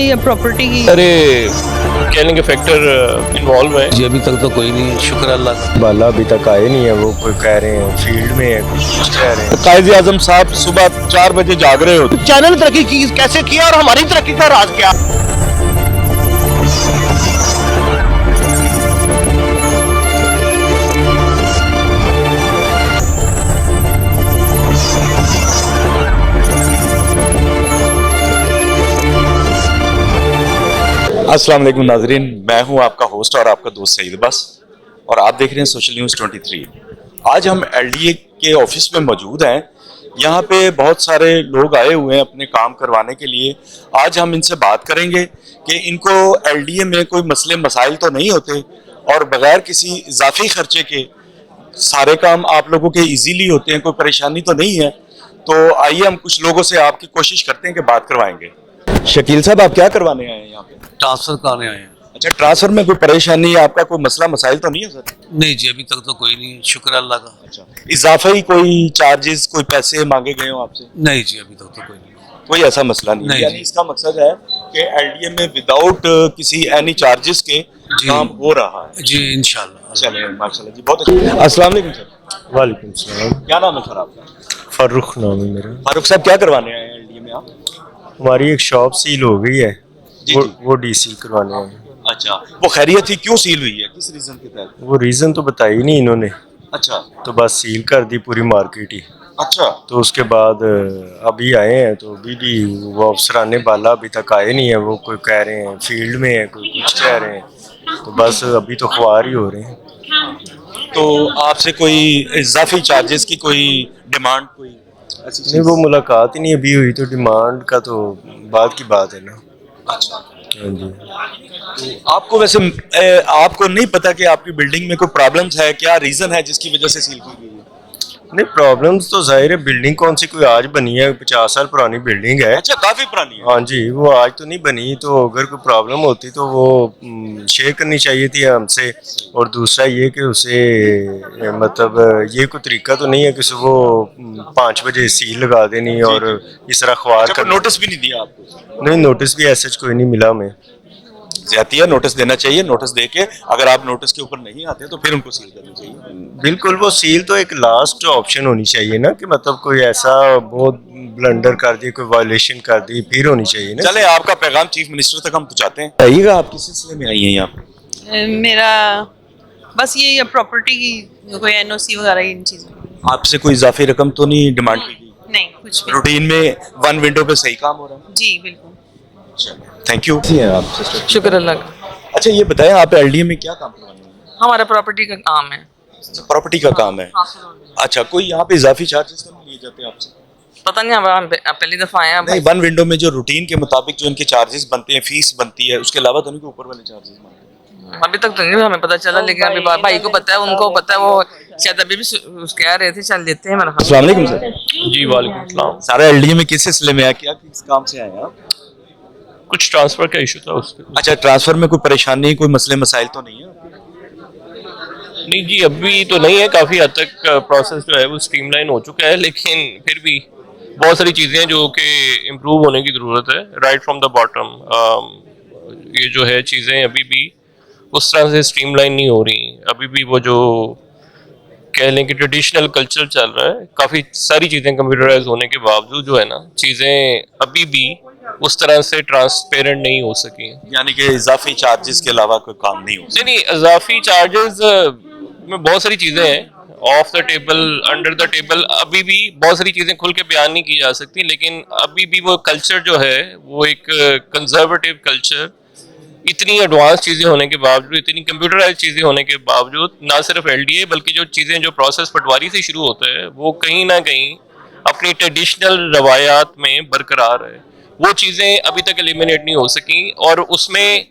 ये प्रॉपर्टी की अरे कहने के फैक्टर इन्वॉल्व है। जी अभी तक तो कोई नहीं, शुक्र अल्लाह का। बाला अभी तक आए नहीं है, वो कोई कह रहे हैं फील्ड में है, कुछ कह रहे हैं। कायद आजम साहब सुबह 4 बजे जाग रहे होते। चैनल तरक्की की कैसे किया और हमारी तरक्की का राज क्या? अस्सलाम वालेकुम नाजरीन, मैं हूं आपका होस्ट और आपका दोस्त सईद अब्बास और आप देख रहे हैं सोशल न्यूज़ 23। आज हम एलडीए के ऑफिस में मौजूद हैं। यहां पे बहुत सारे लोग आए हुए हैं अपने काम करवाने के लिए। आज हम इनसे बात करेंगे कि इनको एलडीए में कोई मसले मसाइल तो नहीं होते और बगैर किसी इजाफी खर्चे के सारे काम आप लोगों के इजीली होते हैं, कोई परेशानी तो नहीं है। तो आइए हम कुछ लोगों से आपकी कोशिश करते हैं कि बात करवाएंगे। शकील साहब, आप क्या करवाने आए हैं यहाँ पे? ट्रांसफर कराने आए हैं। अच्छा, ट्रांसफर में कोई परेशानी है आपका, कोई मसला मसाइल तो नहीं है सर? नहीं जी अभी तक तो कोई नहीं, शुक्र अल्लाह का। अच्छा, इजाफी कोई चार्जेस, कोई पैसे मांगे गए हो आपसे? नहीं जी अभी तक तो कोई नहीं। कोई ऐसा मसला नहीं, नहीं यानी जी। इसका मकसद है कि एलडीए में विदाउट किसी एनी चार्जेस के जी। काम हो रहा है। जी इंशाल्लाह। चलिए माशाल्लाह जी, बहुत अच्छा। अस्सलाम वालेकुम सर। वालेकुम सलाम। क्या नाम है सर आपका? फर्रुख नाम है मेरा। फारूक साहब, क्या करवाने आए हैं एलडीए में आप? हमारी एक शॉप सील हो गई है, जी, जी। वो डीसील करवाने आए हैं। अच्छा, वो खैरियत थी, क्यों सील हुई है, किस रीजन के तहत? वो रीजन तो बताई नहीं इन्होंने, अच्छा तो बस सील कर दी पूरी मार्केट ही। अच्छा। तो उसके बाद अभी आए हैं, तो अभी भी वो अफसरान बाला अभी तक आए नहीं है, वो कोई कह रहे हैं फील्ड में है, कोई कुछ कह रहे हैं। तो बस अभी तो ख्वार ही हो रहे हैं। तो आपसे कोई इजाफी चार्जेस की कोई डिमांड, कोई ऐसी नहीं, चीज़? वो मुलाकात ही नहीं अभी हुई, तो डिमांड का तो बाद की बात है ना। अच्छा, हाँ जी। तो आपको वैसे आपको नहीं पता कि आपकी बिल्डिंग में कोई प्रॉब्लम्स है, क्या रीजन है जिसकी वजह से सील की गई है? नहीं, प्रॉब्लम्स तो जाहिर है, बिल्डिंग कौन सी कोई आज बनी है, 50 साल पुरानी बिल्डिंग है। अच्छा, काफी पुरानी है। हाँ जी, वो आज तो नहीं बनी, तो अगर कोई प्रॉब्लम होती तो वो शेयर करनी चाहिए थी हमसे। और दूसरा ये कि उसे मतलब ये कोई तरीका तो नहीं है कि सुबह 5 बजे सील लगा देनी और इस तरह ख्वार अच्छा, कर। कोई नोटिस भी नहीं दिया आपको? नहीं, नोटिस भी ऐसा कोई नहीं मिला हमें। ज्यादा नोटिस देना चाहिए। नोटिस दे के अगर आप नोटिस के ऊपर नहीं आते तो फिर उनको सील करनी चाहिए। बिल्कुल, वो सील तो एक लास्ट ऑप्शन होनी चाहिए ना, कि मतलब कोई ऐसा बहुत ब्लंडर कर दी, कोई वायलेशन कर दी, फिर होनी चाहिए ना। चले, आपका पैगाम चीफ मिनिस्टर तक हम पहुंचाते हैं। आइएगा, आप किस सिलसिले में आई हैं यहाँ पे? मेरा बस ये प्रॉपर्टी की कोई एनओसी वगैरह इन चीज़ों की। आपसे कोई इजाफी रकम तो नहीं डिमांड की गई? नहीं, कुछ भी। रूटीन में वन विंडो पे सही काम हो रहा है? जी बिल्कुल। Thank you. आप सिस्टर, शुक्र अल्लाह का। अच्छा ये बताएं, आप एलडीए में क्या काम करवाने हैं? हमारा प्रॉपर्टी का काम है। प्रॉपर्टी का काम है। अच्छा, कोई यहाँ पे इजाफी चार्जेस तो नहीं लिए जाते आपसे? पता नहीं, हम पहली दफा आए हैं। नहीं, वन विंडो में जो रूटीन के मुताबिक जो इनके चार्जेस बनते हैं, फीस बनती है, उसके अलावा तो नहीं कोई ऊपर वाले चार्जेस बनते हैं? अभी तक तो नहीं हमें पता चला, लेकिन अभी भाई को पता है, उनको पता है, वो शायद अभी भी कह रहे थे चल लेते हैं। मेरा अस्सलाम वालेकुम सर। जी वालेकुम सलाम। सारा एलडीए में किस सिलसिले में आया, क्या किस काम से आए आप? कुछ ट्रांसफर का इशू था उसके। अच्छा, ट्रांसफर में कोई परेशानी, कोई मसले मसाइल तो नहीं है? नहीं जी अभी तो नहीं है, काफ़ी हद तक प्रोसेस जो है वो स्ट्रीमलाइन हो चुका है, लेकिन फिर भी बहुत सारी चीज़ें हैं जो कि इम्प्रूव होने की ज़रूरत है। राइट फ्रॉम द बॉटम ये जो है चीज़ें अभी भी उस तरह से स्ट्रीमलाइन नहीं हो रही। अभी भी वो जो कह लें कि ट्रेडिशनल कल्चर चल रहा है, काफ़ी सारी चीज़ें कंप्यूटराइज होने के बावजूद जो है ना, चीज़ें अभी भी उस तरह से ट्रांसपेरेंट नहीं हो सकी। यानी कि इजाफी चार्जेस के अलावा कोई काम नहीं हो? नहीं, इजाफी चार्जेस में बहुत सारी चीज़ें हैं of the table, under the table, अभी भी बहुत सारी चीज़ें खुल के बयान नहीं की जा सकती, लेकिन अभी भी वो कल्चर जो है वो एक कंजर्वेटिव कल्चर, इतनी एडवांस चीज़ें होने के बावजूद, इतनी कंप्यूटराइज चीज़ें होने के बावजूद, ना सिर्फ एलडीए बल्कि जो चीज़ें, जो प्रोसेस पटवारी से शुरू होता है, वो कहीं ना कहीं अपनी ट्रेडिशनल रवायात में बरकरार है। वो चीज़ें अभी तक एलिमिनेट नहीं हो सकी और उसमें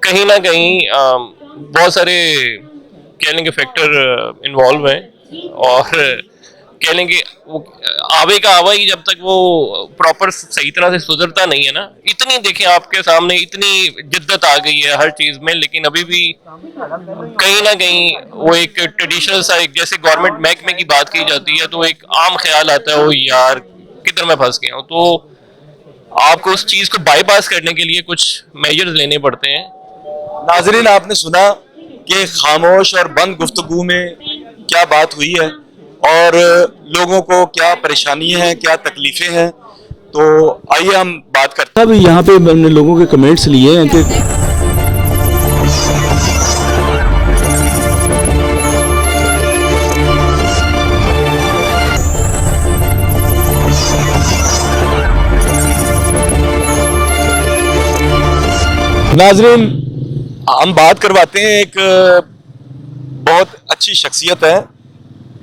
कहीं ना कहीं बहुत सारे कह लेंगे फैक्टर इन्वॉल्व हैं और कह लेंगे वो आवे का आवा ही जब तक वो प्रॉपर सही तरह से सुधरता नहीं है ना। इतनी देखें आपके सामने इतनी जिद्दत आ गई है हर चीज़ में, लेकिन अभी भी कहीं ना कहीं वो एक ट्रेडिशनल सा, एक जैसे गवर्नमेंट महकमे की बात की जाती है तो एक आम ख्याल आता है, वो यार किधर मैं फंस गया हूँ। तो आपको उस चीज को बाईपास करने के लिए कुछ मेजर्स लेने पड़ते हैं। नाजरीन, आपने सुना कि खामोश और बंद गुफ्तगू में क्या बात हुई है और लोगों को क्या परेशानी है, क्या तकलीफें हैं। तो आइए हम बात करते हैं। अब यहाँ पे हमने लोगों के कमेंट्स लिए हैं कि नाजरीन, हम बात करवाते हैं, एक बहुत अच्छी शख्सियत है,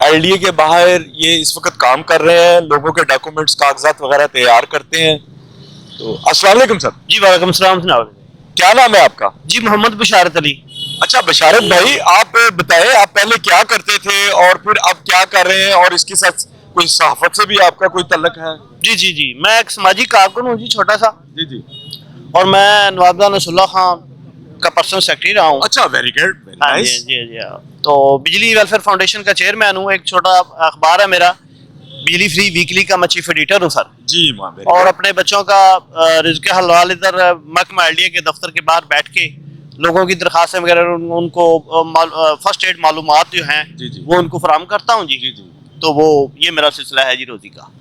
एलडीए के बाहर ये इस वक्त काम कर रहे हैं, लोगों के डॉक्यूमेंट्स कागजात वगैरह तैयार करते हैं। तो अस्सलाम वालेकुम सर। जी वालेकुम सलाम जनाब। क्या नाम है आपका? जी मोहम्मद बशारत अली। अच्छा बशारत भाई, आप बताएं, आप पहले क्या करते थे और फिर अब क्या कर रहे हैं, और इसके साथ कोई सहाफत से भी आपका कोई तल्लक है? जी, मैं एक समाजी कारकुन हूँ जी, छोटा सा। जी। और मैं नवाबदा नसरुल्लाह खान का पर्सनल सेक्रेटरी रहा हूँ। अच्छा, वेरी गुड, वेरी हाँ नाइस। जी। तो बिजली वेलफेयर फाउंडेशन का चेयरमैन हूँ। एक छोटा अखबार है मेरा, बिजली फ्री वीकली का, मैं चीफ एडिटर हूँ सर। जी मां, और अपने बच्चों का रिज़्क़ हलाल इधर महकमा एलडीए के दफ्तर के बाहर बैठ के लोगों की दरखास्तें वगैरह उनको फर्स्ट एड मालूमात जो हैं जी। वो उनको फराहम करता हूँ जी। तो वो ये मेरा सिलसिला है जी रोजी का।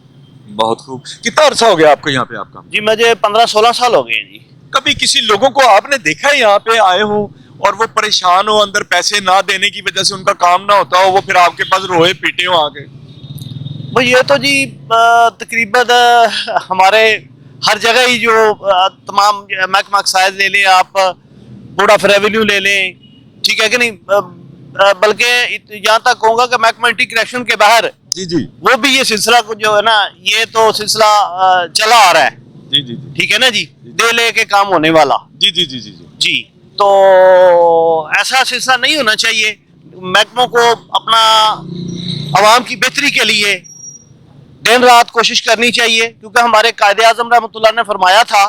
बहुत खूब। कितना अरसा हो गया आपको यहाँ पे आपका? जी मुझे 15-16 साल हो गए जी। कभी किसी लोगों को आपने देखा है यहाँ पे आए हो और वो परेशान हो, अंदर पैसे ना देने की वजह से उनका काम ना होता हो, वो फिर आपके पास रोए पीटे हो आके? वो ये तो जी तकरीबन हमारे हर जगह ही जो तमाम महकमा अक्साइज ले लें आप, बोर्ड ऑफ रेवेन्यू ले लें, ठीक है कि नहीं, बल्कि यहाँ तक कहूँगा कि महकमा इंटीग्रेशन के बाहर जी वो भी ये सिलसिला को जो है ना, ये तो सिलसिला चला आ रहा है। जी ठीक है ना जी, दे ले के काम होने वाला। जी। तो ऐसा सिलसिला नहीं होना चाहिए। महकमों को अपना आवाम की बेहतरी के लिए दिन रात कोशिश करनी चाहिए, क्योंकि हमारे कायदे आज़म रहमतुल्लाह ने फरमाया था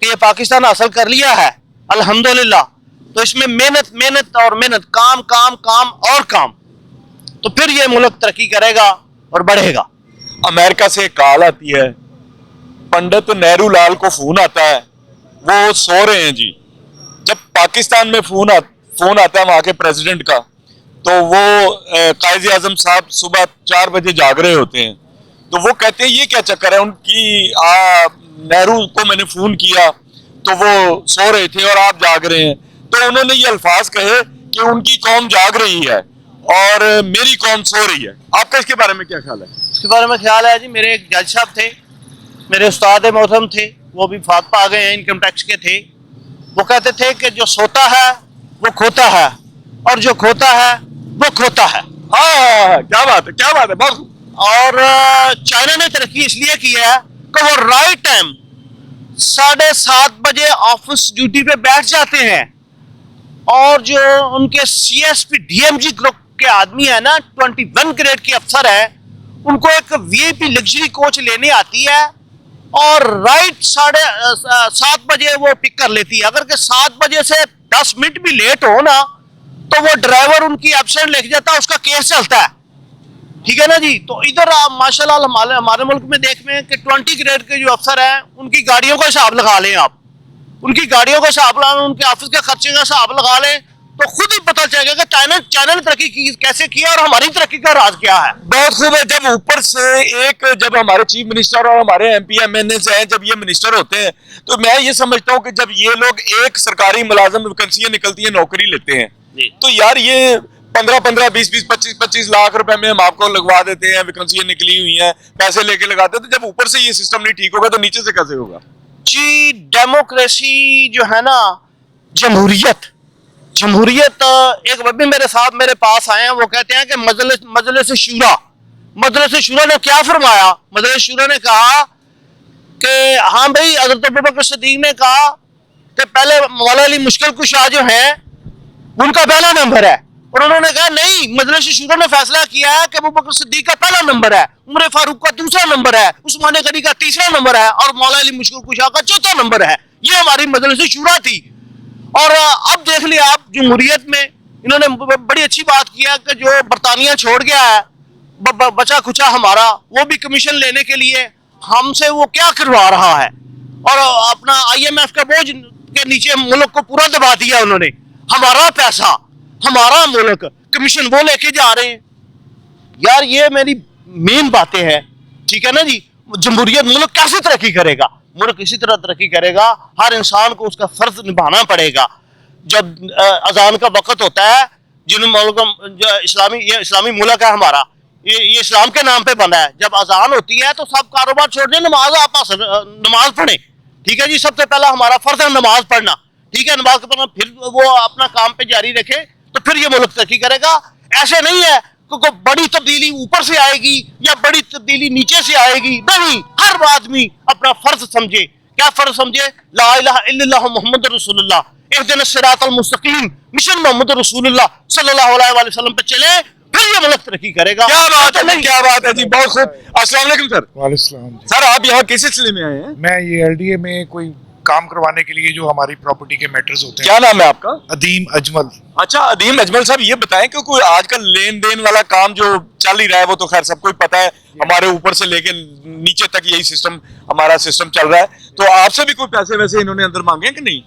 कि ये पाकिस्तान हासिल कर लिया है अल्हम्दुलिल्लाह। तो इसमें मेहनत और मेहनत, काम और काम, तो फिर ये मुल्क तरक्की करेगा और बढ़ेगा। अमेरिका से कॉल आती है, पंडित नेहरू लाल को फोन आता है, वो सो रहे हैं जी। जब पाकिस्तान में फोन आता है वहां के प्रेसिडेंट का, तो वो कायदे आजम साहब सुबह 4 बजे जाग रहे होते हैं। तो वो कहते हैं ये क्या चक्कर है, उनकी नेहरू को मैंने फोन किया तो वो सो रहे थे और आप जाग रहे हैं। तो उन्होंने ये अल्फाज कहे कि उनकी कौम जाग रही है और मेरी कौम सो रही है। आपका इसके बारे में क्या ख्याल है? इसके बारे में ख्याल है जी, मेरे एक जज साहब थे, मेरे उस्ताद मोहतरम थे, वो भी फात पा गए हैं, इनकम टैक्स के थे। वो कहते थे कि जो सोता है वो खोता है और जो खोता है वो खोता है। हाँ, क्या बात है, बहुत। और चाइना ने तरक्की इसलिए की है कि वो राइट टाइम 7:30 बजे ऑफिस ड्यूटी पे बैठ जाते हैं, और जो उनके सीएसपी डीएमजी ग्रुप के आदमी है ना, 21 ग्रेड के अफसर है, उनको एक वीआईपी लग्जरी कोच लेने आती है और राइट 7:30 बजे वो पिक कर लेती है। अगर के 7 बजे से 10 मिनट भी लेट हो ना, तो वो ड्राइवर उनकी एब्सेंट लिख जाता है, उसका केस चलता है। ठीक है ना जी। तो इधर माशाल्लाह हमारे मुल्क में देख में कि 20 ग्रेड के जो अफसर हैं, उनकी गाड़ियों का हिसाब लगा लें आप, उनकी गाड़ियों का हिसाब लगा लें, उनके ऑफिस के खर्चे का हिसाब लगा लें, तो खुद ही पता चलेगा कि चाइना ने तरक्की की कैसे किया और हमारी तरक्की का राज क्या है। बहुत खूब है। जब ऊपर से जब हमारे चीफ मिनिस्टर और हमारे एमपी एमएनए हैं, जब ये मिनिस्टर होते हैं, तो मैं ये समझता हूँ कि जब ये लोग एक सरकारी मुलाजम वैकेंसियां निकलती है, नौकरी लेते हैं, तो यार ये 15-15, 20-20, 25-25 लाख रुपए में हम आपको लगवा देते हैं, वैकेंसियां निकली हुई हैं, पैसे लेके लगाते हैं। तो जब ऊपर से ये सिस्टम नहीं ठीक होगा तो नीचे से कैसे होगा जी? डेमोक्रेसी जो है ना, जमहूरियत एक वही मेरे साथ मेरे पास आए हैं, वो कहते हैं कि मजलिस शूरा ने क्या फरमाया? मजलिस शूरा ने कहा कि हाँ भाई, हज़रत अबू बकर सिद्दीक ने कहा कि पहले मौला अली मुश्किल कुशा जो है उनका पहला नंबर है, और उन्होंने कहा नहीं, मजलिस शूरा ने फैसला किया है कि अबू बकर सिद्दीक का पहला नंबर है, उमर फारूक का दूसरा नंबर है, उस्मान गनी का तीसरा नंबर है, और मौला अली मुश्किल कुशा का चौथा नंबर है। ये हमारी मजलिस शूरा थी। और अब देख लिया आप, जमहूरियत में इन्होंने बड़ी अच्छी बात किया कि जो बरतानिया छोड़ गया है, बचा खुचा हमारा, वो भी कमीशन लेने के लिए हमसे वो क्या करवा रहा है। और अपना IMF के बोझ के नीचे मुल्क को पूरा दबा दिया उन्होंने। हमारा पैसा, हमारा मुल्क, कमीशन वो लेके जा रहे हैं। यार ये मेरी मेन बातें हैं, ठीक है ना जी। जमहूरियत मुल्क कैसे तरक्की करेगा? मुल्क इसी तरह तरक्की करेगा, हर इंसान को उसका फर्ज निभाना पड़ेगा। जब अजान का वक्त होता है, जिन मुल्क जो इस्लामी मुल्क है हमारा, ये इस्लाम के नाम पे बना है, जब अजान होती है तो सब कारोबार छोड़ दें, नमाज पढ़ें, ठीक है जी। सबसे पहला हमारा फर्ज है नमाज पढ़ना, ठीक है। नमाज पढ़ना, फिर वो अपना काम पे जारी रखे, तो फिर ये मुल्क तरक्की करेगा। ऐसे नहीं है कि बड़ी तब्दीली ऊपर से आएगी या बड़ी तब्दीली नीचे से आएगी, नहीं। हर आदमी अपना फर्ज समझे। क्या फर्ज समझे? ला इलाहा इल्लल्लाह मुहम्मद रसूलुल्लाह, इहदिनस सिरातल मुस्तकीम, मिशन मोहम्मद रसूलुल्लाह सल्लल्लाहु अलैहि वसल्लम पे चले, फिर ये मुल्क तरक्की करेगा। क्या बात है, क्या बात है जी, बहुत खूब। अस्सलाम वालेकुम सर। वालेकुम सर आप यहाँ किस सिलसिले में आए हैं? मैं ये LDA में कोई काम करवाने के लिए, जो हमारी प्रॉपर्टी के मैटर्स होते हैं। क्या नाम है आपका? अदीम अजमल। अच्छा अदीम अजमल साहब, ये बताएं कि कोई आजकल लेन देन वाला काम जो चल ही रहा है, वो तो खैर सबको ही पता है, हमारे ऊपर से लेके नीचे तक यही सिस्टम, हमारा सिस्टम चल रहा है। तो आपसे भी कोई पैसे वैसे इन्होंने अंदर मांगे कि नहीं?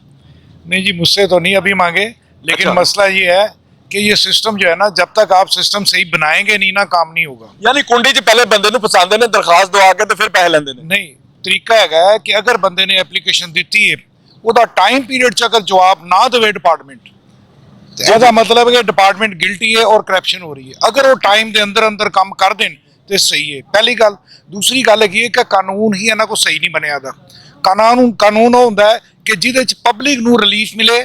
नहीं जी, मुझसे तो नहीं अभी मांगे, लेकिन अच्छा। मसला ये है कि ये सिस्टम जो है ना, जब तक आप सिस्टम सही बनाएंगे नहीं ना, काम नहीं होगा। यानी कुंडी च पहले बंदे ਨੂੰ ਪਸੰਦ ਨੇ ਦਰਖਾਸਤ ਦਵਾ ਕੇ ਤੇ ਫਿਰ ਪੈਸੇ ਲੈਂਦੇ ਨੇ। नहीं, तरीका है कि अगर बंदे ने एप्लीकेशन दी है, ਉਹਦਾ टाइम पीरियड च अगर जवाब ना देवे डिपार्टमेंट, ਇਹਦਾ मतलब है कि डिपार्टमेंट गिल्टी है और करप्शन हो रही है। अगर वो टाइम के अंदर अंदर काम कर देन तो सही है, पहली गल। दूसरी गल है कि कानून ही इन्हां को सही नहीं बनिया दा। कानून होंदा है कि जिहदे च पब्लिक नूं रिलीफ मिले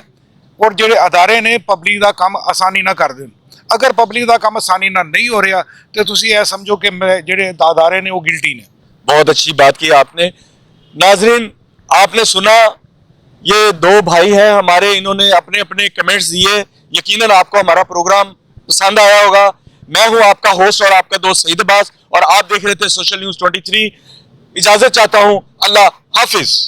और ਜਿਹੜੇ ਅਦਾਰੇ ਨੇ ਪਬਲਿਕ ਦਾ ਕੰਮ ਆਸਾਨੀ ਨਾਲ ਕਰ ਦੇਣ। ਅਗਰ ਪਬਲਿਕ ਦਾ ਕੰਮ ਆਸਾਨੀ ਨਾਲ नहीं हो रहा तो ਤੁਸੀਂ ਇਹ समझो कि ਜਿਹੜੇ ਅਦਾਰੇ ਨੇ वो गिल्टी ने। बहुत अच्छी बात की आपने। नाजरीन आपने सुना, ये दो भाई हैं हमारे, इन्होंने अपने अपने कमेंट्स दिए। यकीनन आपको हमारा प्रोग्राम पसंद आया होगा। मैं हूं आपका होस्ट और आपका दोस्त सईद अब्बास, और आप देख रहे थे सोशल न्यूज़ 23। इजाजत चाहता हूं, अल्लाह हाफिज।